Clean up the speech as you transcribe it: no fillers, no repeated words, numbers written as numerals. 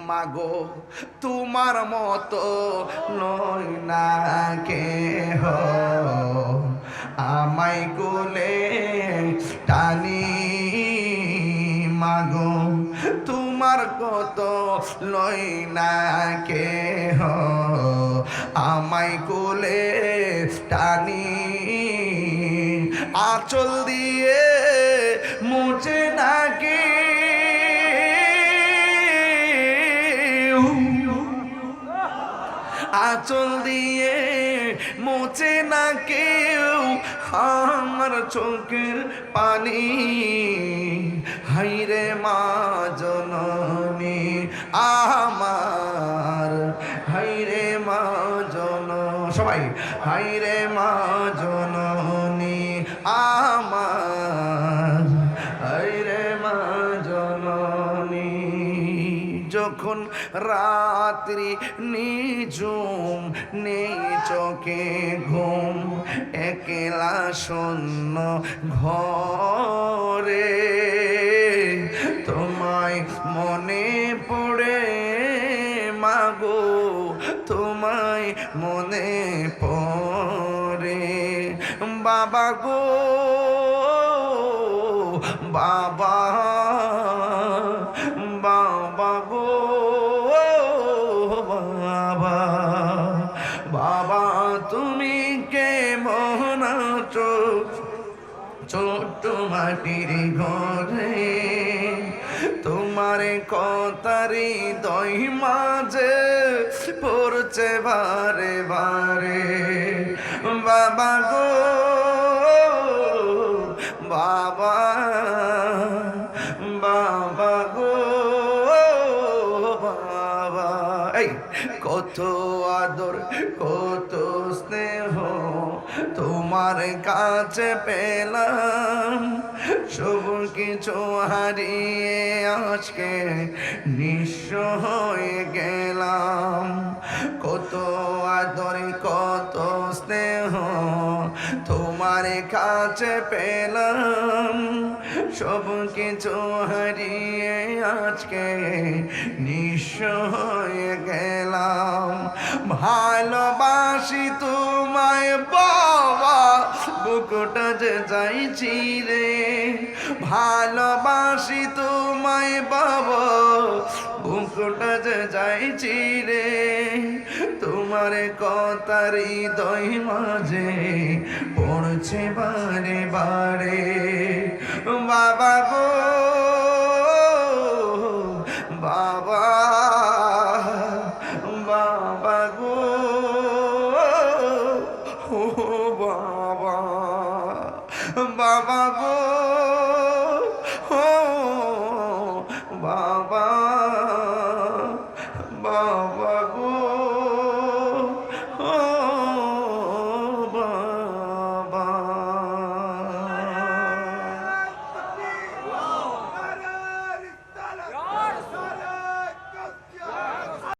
মাগো তোমার মতো নয় না কেহ, আমায় কোলে টানি মাগো তোমার কত লয় না কেহ, আমায় কোলে টানি আঁচল দিয়ে মুছে নাকি আঁচল দিয়ে মুছে না কেউ আমার চোখের পানি, হাইরে মা জননী আমার, হাইরে মা সবাই হাইরে মা জননী আমার, হাইরে মা জননী। যখন রাত্রি নিঝুম নেই চোখে ঘুম, একলা শূন্য ঘরে তোমায় মনে পড়ে মাগো, তোমায় মনে পড়ে বাবা গো বাবা, বাবা গো বাবা, বাবা তুমি কেমন আছো ছোট্ট মাটির ঘরে, তোমার কথারি দই মাঝে পড়ছে বারে বারে বাবা গো বাবা, বাবা গো বাবা। এই কত আদর কত স্নেহ তোমার কাছে পেলাম, সব কিছু হারিয়ে আজকে নিঃস্ব হয়ে গেলাম। কত আদর কত স্নেহ তোমার কাছে পেলাম, সব কিছু হারিয়ে আজকে নিঃস্ব হয়ে গেলাম। ভালোবাসি তোমায় বাবা, বুকটা যে যাইছি রে, ভালোবাসি তোমায় বাবা, বুকটা যে যাইছি রে, তোমার কথার হৃদয় মাঝে পড়ছে বারে বারে বাবা গো বাবা, বাবা গো ও বাবা, বাবা গো